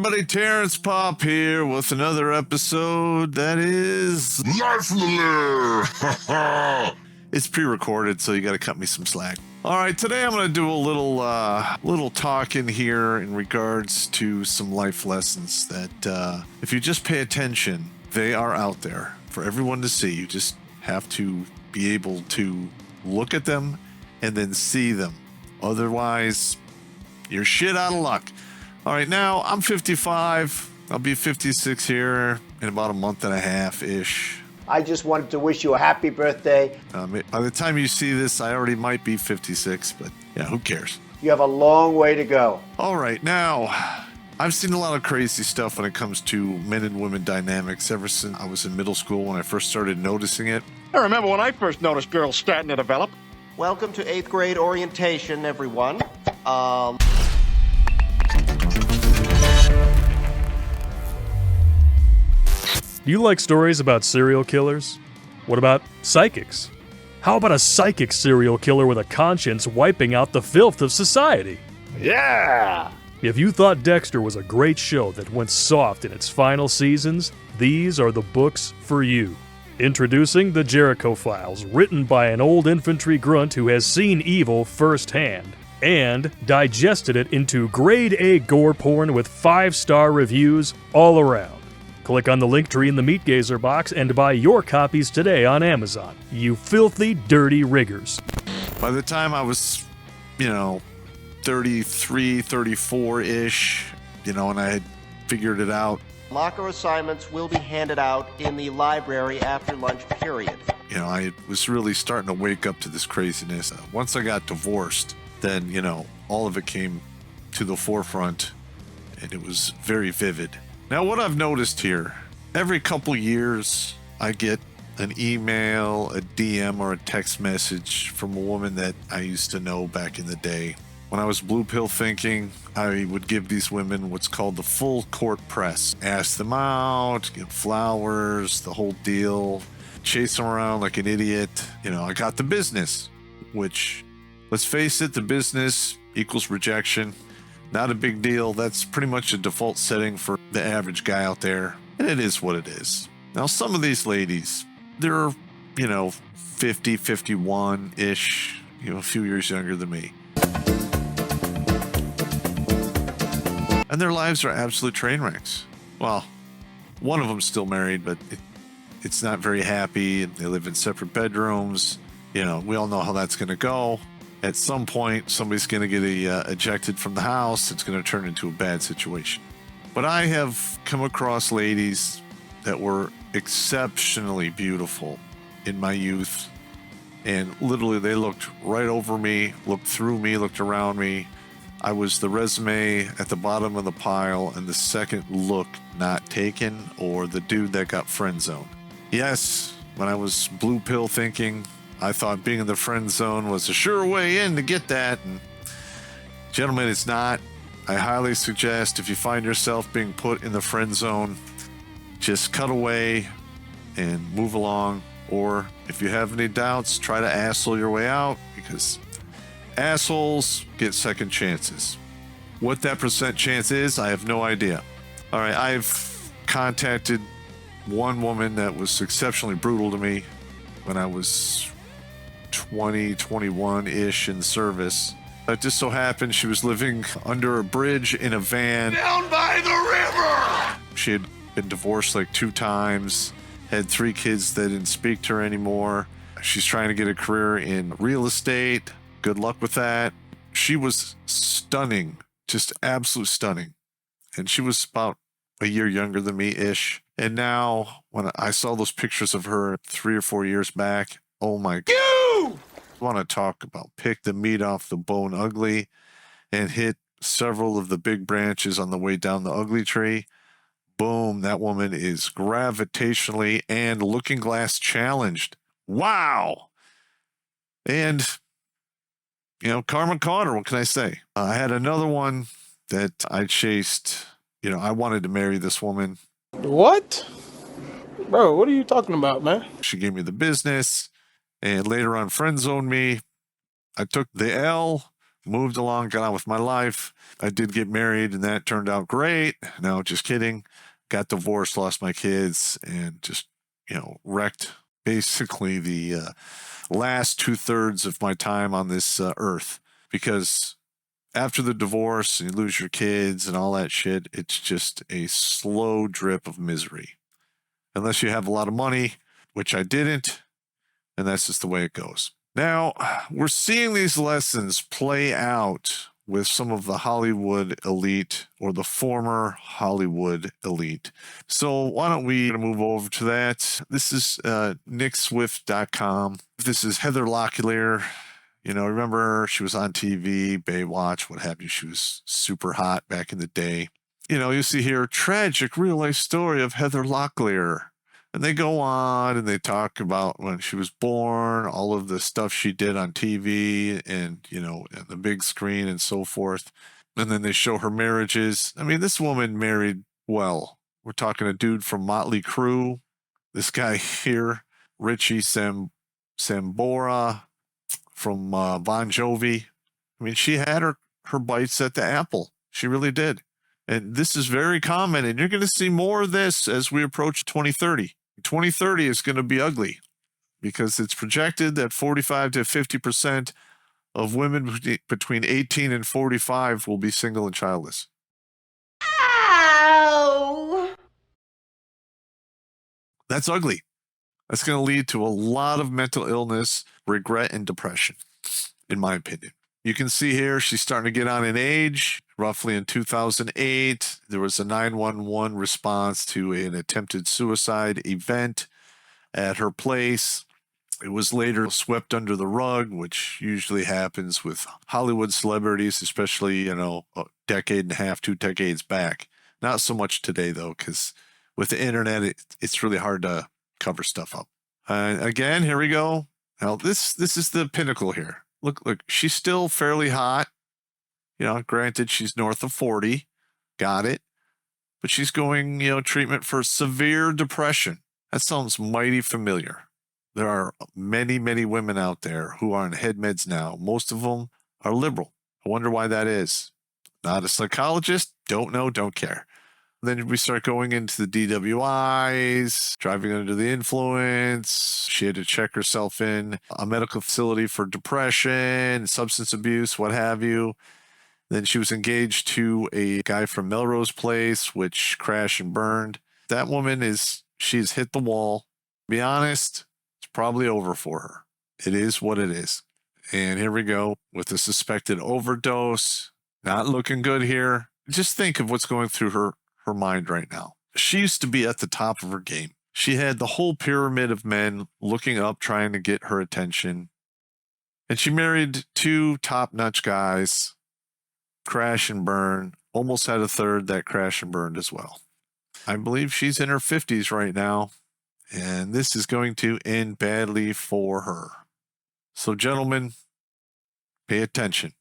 everybody, Terrence Popp here with another episode that is Live from the Lair! it's pre-recorded, so you got to cut me some slack. All right, today I'm going to do a little talk in here in regards to some life lessons that if you just pay attention, they are out there for everyone to see. You just have to be able to look at them and then see them. Otherwise, you're shit out of luck. All right, now I'm 55. I'll be 56 here in about a month and a half-ish. I just wanted to wish you a happy birthday. By the time you see this, I already might be 56, but yeah, who cares? You have a long way to go. All right, now, I've seen a lot of crazy stuff when it comes to men and women dynamics ever since I was in middle school when I first started noticing it. I remember when I first noticed girls starting to develop. Welcome to 8th grade orientation, everyone. Do you like stories about serial killers? What about psychics? How about a psychic serial killer with a conscience wiping out the filth of society? Yeah! If you thought Dexter was a great show that went soft in its final seasons, these are the books for you. Introducing The Jericho Files, written by an old infantry grunt who has seen evil firsthand, and digested it into grade A gore porn with 5-star reviews all around. Click on the link tree in the Meat Gazer box and buy your copies today on Amazon, you filthy, dirty riggers. By the time I was, 33, 34-ish, and I had figured it out, Locker assignments will be handed out in the library after lunch period. I was really starting to wake up to this craziness. Once I got divorced, then, all of it came to the forefront, and it was very vivid. Now, what I've noticed here, every couple years, I get an email, a DM, or a text message from a woman that I used to know back in the day. When I was blue pill thinking, I would give these women what's called the full court press. Ask them out, get flowers, the whole deal, chase them around like an idiot. I got the business, which, let's face it, the business equals rejection. Not a big deal. That's pretty much a default setting for the average guy out there. And it is what it is. Now, some of these ladies, they're, 50, 51-ish, a few years younger than me. And their lives are absolute train wrecks. Well, one of them's still married, but it's not very happy. They live in separate bedrooms. We all know how that's going to go. At some point, somebody's going to get ejected from the house. It's going to turn into a bad situation. But I have come across ladies that were exceptionally beautiful in my youth. And literally, they looked right over me, looked through me, looked around me. I was the resume at the bottom of the pile and the second look not taken, or the dude that got friend zoned. Yes, when I was blue pill thinking, I thought being in the friend zone was a sure way in to get that. And gentlemen, it's not. I highly suggest if you find yourself being put in the friend zone, just cut away and move along. Or if you have any doubts, try to asshole your way out, because assholes get second chances. What that percent chance is, I have no idea. All right, I've contacted one woman that was exceptionally brutal to me when I was 20, 21-ish in service. It just so happened she was living under a bridge in a van Down by the river! She had been divorced like 2 times, had 3 kids that didn't speak to her anymore. She's trying to get a career in real estate. Good luck with that. She was stunning, just absolute stunning. And she was about a year younger than me-ish. And now, when I saw those pictures of her 3 or 4 years back, oh my God. I want to talk about pick the meat off the bone ugly and hit several of the big branches on the way down the ugly tree. Boom, that woman is gravitationally and looking glass challenged. Wow. And, karma caught her. What can I say? I had another one that I chased. I wanted to marry this woman. What? Bro, what are you talking about, man? She gave me the business and later on friend zoned me. I took the L, moved along, got on with my life. I did get married, and that turned out great. No, just kidding. Got divorced, lost my kids, and just, wrecked basically the last 2/3 of my time on this earth. Because after the divorce, you lose your kids and all that shit, it's just a slow drip of misery. Unless you have a lot of money, which I didn't, and that's just the way it goes. Now, we're seeing these lessons play out with some of the Hollywood elite or the former Hollywood elite. So why don't we move over to that? This is nickswift.com. This is Heather Locklear. Remember she was on TV, Baywatch, what have you. She was super hot back in the day. You see here, tragic real-life story of Heather Locklear. And they go on and they talk about when she was born, all of the stuff she did on TV and, and the big screen and so forth. And then they show her marriages. I mean, this woman married well. We're talking a dude from Motley Crue. This guy here, Richie Sambora from Bon Jovi. I mean, she had her bites at the apple. She really did. And this is very common. And you're going to see more of this as we approach 2030. 2030 is going to be ugly because it's projected that 45 to 50% of women between 18 and 45 will be single and childless. Ow! That's ugly. That's going to lead to a lot of mental illness, regret, and depression, in my opinion. You can see here she's starting to get on in age. Roughly in 2008, there was a 911 response to an attempted suicide event at her place. It was later swept under the rug, which usually happens with Hollywood celebrities, especially, a decade and a half, 2 decades back. Not so much today, though, because with the internet, it's really hard to cover stuff up. Again, here we go. Now, this is the pinnacle here. Look, she's still fairly hot. Granted, she's north of 40. Got it. But she's going, treatment for severe depression. That sounds mighty familiar. There are many, many women out there who are on head meds now. Most of them are liberal. I wonder why that is. Not a psychologist. Don't know, don't care. Then we start going into the DWIs, driving under the influence. She had to check herself in a medical facility for depression, substance abuse, what have you. Then she was engaged to a guy from Melrose Place, which crashed and burned. That woman she's hit the wall. To be honest, it's probably over for her. It is what it is. And here we go with a suspected overdose. Not looking good here. Just think of what's going through her mind right now. She used to be at the top of her game. She had the whole pyramid of men looking up, trying to get her attention. And she married 2 top-notch guys. Crash and burn. Almost had a third that crashed and burned as well. I believe she's in her 50s right now, and this is going to end badly for her. So, gentlemen, pay attention.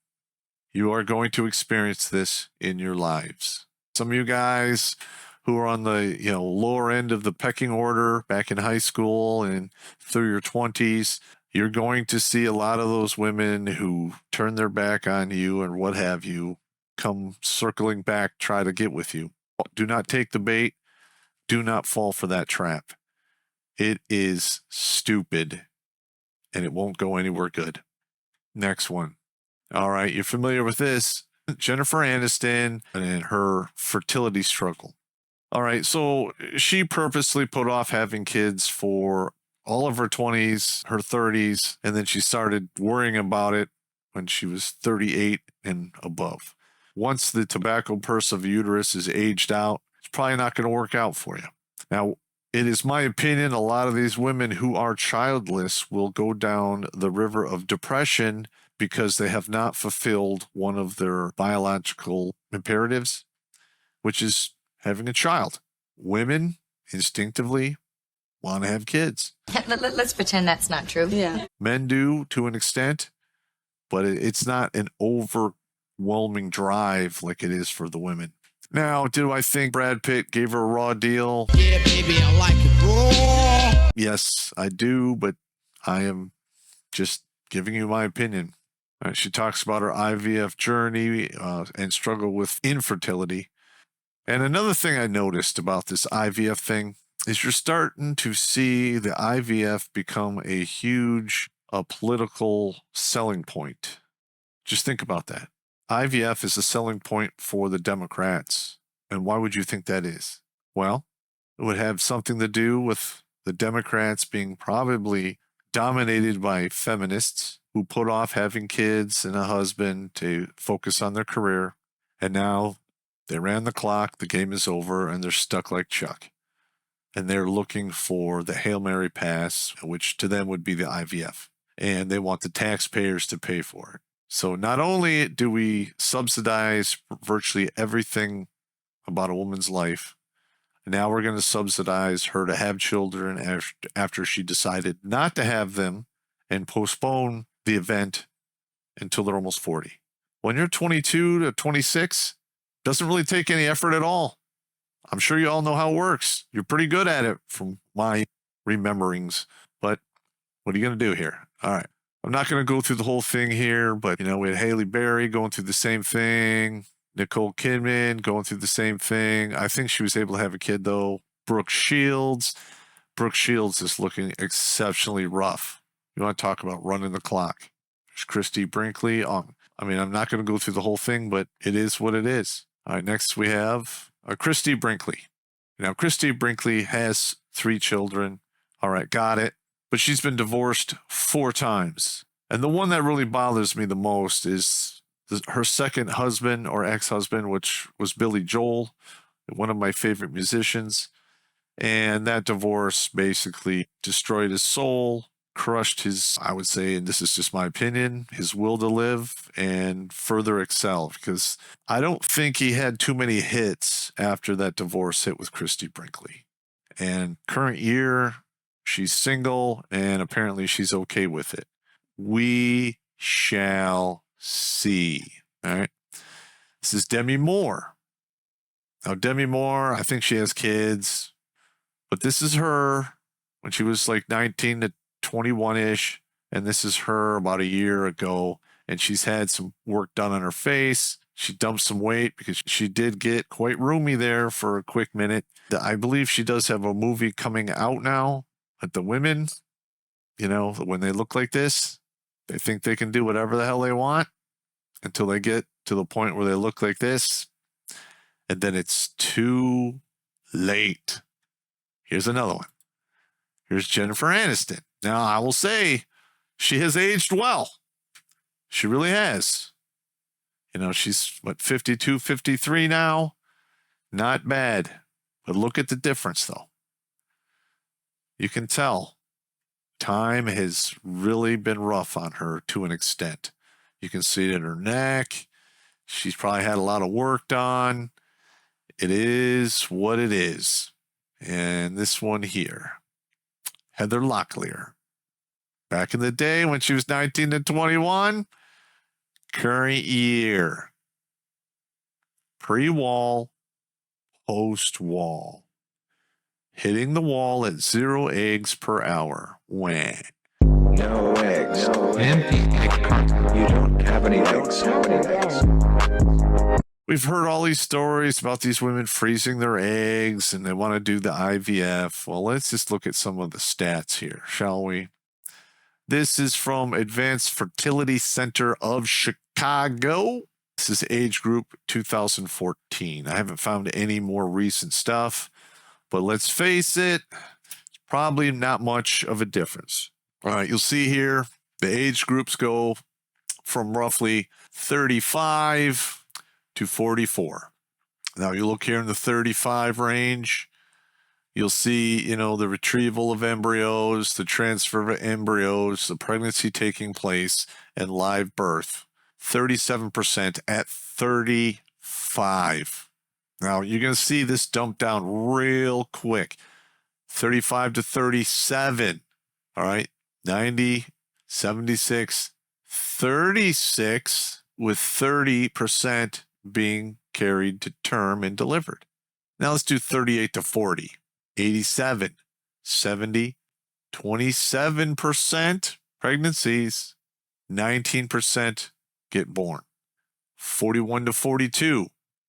You are going to experience this in your lives. Some of you guys who are on the lower end of the pecking order back in high school and through your 20s, you're going to see a lot of those women who turn their back on you and what have you come circling back, try to get with you. Do not take the bait. Do not fall for that trap. It is stupid and it won't go anywhere good. Next one. All right, you're familiar with this. Jennifer Aniston and her fertility struggle. All right, so she purposely put off having kids for all of her 20s, her 30s, and then she started worrying about it when she was 38 and above. Once the tobacco purse of the uterus is aged out, it's probably not going to work out for you. Now, it is my opinion a lot of these women who are childless will go down the river of depression because they have not fulfilled one of their biological imperatives, which is having a child. Women instinctively want to have kids. Let's pretend that's not true. Yeah. Men do to an extent, but it's not an overwhelming drive like it is for the women. Now, do I think Brad Pitt gave her a raw deal? Yeah, baby, I like it raw. Yes, I do, but I am just giving you my opinion. She talks about her IVF journey and struggle with infertility. And another thing I noticed about this IVF thing is you're starting to see the IVF become a huge political selling point. Just think about that. IVF is a selling point for the Democrats. And why would you think that is? Well, it would have something to do with the Democrats being probably dominated by feminists who put off having kids and a husband to focus on their career. And now they ran the clock, the game is over, and they're stuck like Chuck. And they're looking for the Hail Mary pass, which to them would be the IVF. And they want the taxpayers to pay for it. So not only do we subsidize virtually everything about a woman's life, now we're going to subsidize her to have children after she decided not to have them and postpone the event until they're almost 40. When you're 22 to 26, doesn't really take any effort at all. I'm sure you all know how it works. You're pretty good at it from my rememberings. But what are you going to do here? All right. I'm not going to go through the whole thing here, but, we had Halle Berry going through the same thing. Nicole Kidman going through the same thing. I think she was able to have a kid, though. Brooke Shields. Brooke Shields is looking exceptionally rough. You want to talk about running the clock. There's Christy Brinkley. I'm not going to go through the whole thing, but it is what it is. All right, next we have Christy Brinkley. Now, Christy Brinkley has 3 children. All right, got it. But she's been divorced 4 times. And the one that really bothers me the most is her second husband or ex-husband, which was Billy Joel, one of my favorite musicians. And that divorce basically destroyed his soul, crushed his, I would say, and this is just my opinion, his will to live and further excel. Because I don't think he had too many hits after that divorce hit with Christy Brinkley. And current year, she's single, and apparently she's okay with it. We shall see. All right. This is Demi Moore. Now, Demi Moore, I think she has kids, but this is her when she was like 19 to 21-ish, and this is her about a year ago, and she's had some work done on her face. She dumped some weight because she did get quite roomy there for a quick minute. I believe she does have a movie coming out now. But the women, when they look like this, they think they can do whatever the hell they want until they get to the point where they look like this. And then it's too late. Here's another one. Here's Jennifer Aniston. Now, I will say she has aged well. She really has. She's, 52, 53 now? Not bad. But look at the difference, though. You can tell time has really been rough on her to an extent. You can see it in her neck. She's probably had a lot of work done. It is what it is. And this one here, Heather Locklear. Back in the day when she was 19 to 21, current year. Pre-wall, post-wall. Hitting the wall at 0 eggs per hour. Wah. No eggs. Empty egg carton. You don't have any eggs. We've heard all these stories about these women freezing their eggs and they want to do the IVF. Well, let's just look at some of the stats here, shall we? This is from Advanced Fertility Center of Chicago. This is age group 2014. I haven't found any more recent stuff. But let's face it, it's probably not much of a difference. All right, you'll see here the age groups go from roughly 35 to 44. Now, you look here in the 35 range, you'll see, the retrieval of embryos, the transfer of embryos, the pregnancy taking place, and live birth. 37% at 35. Now, you're going to see this dump down real quick. 35 to 37. All right. 90, 76, 36, with 30% being carried to term and delivered. Now, let's do 38 to 40. 87, 70, 27% pregnancies. 19% get born. 41 to 42,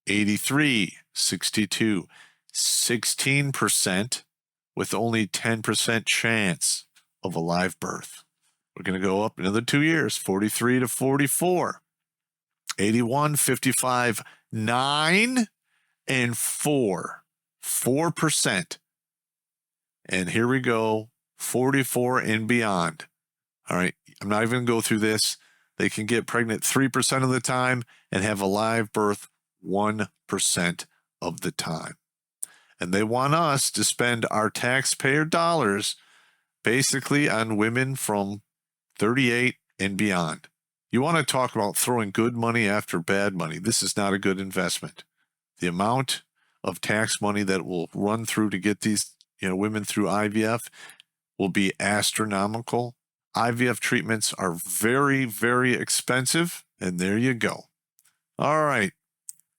83, 62, 16% with only 10% chance of a live birth. We're going to go up another 2 years, 43 to 44, 81, 55, 9, and 4%. And here we go, 44 and beyond. All right, I'm not even going to go through this. They can get pregnant 3% of the time and have a live birth 1% of the time. And they want us to spend our taxpayer dollars basically on women from 38 and beyond. You want to talk about throwing good money after bad money. This is not a good investment. The amount of tax money that will run through to get these women through IVF will be astronomical. IVF treatments are very, very expensive, and there you go. All right.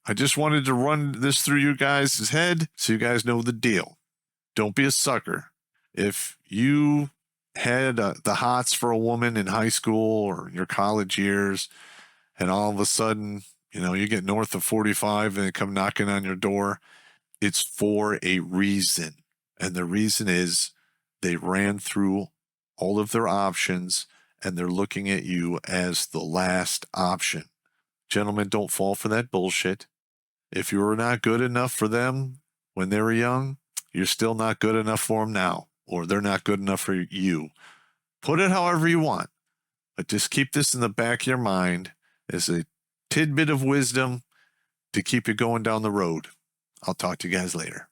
I just wanted to run this through you guys' head so you guys know the deal. Don't be a sucker. If you had the hots for a woman in high school or your college years, and all of a sudden, you get north of 45 and they come knocking on your door, it's for a reason. And the reason is they ran through all of their options and they're looking at you as the last option. Gentlemen, don't fall for that bullshit. If you were not good enough for them when they were young, you're still not good enough for them now, or they're not good enough for you. Put it however you want, but just keep this in the back of your mind as a tidbit of wisdom to keep you going down the road. I'll talk to you guys later.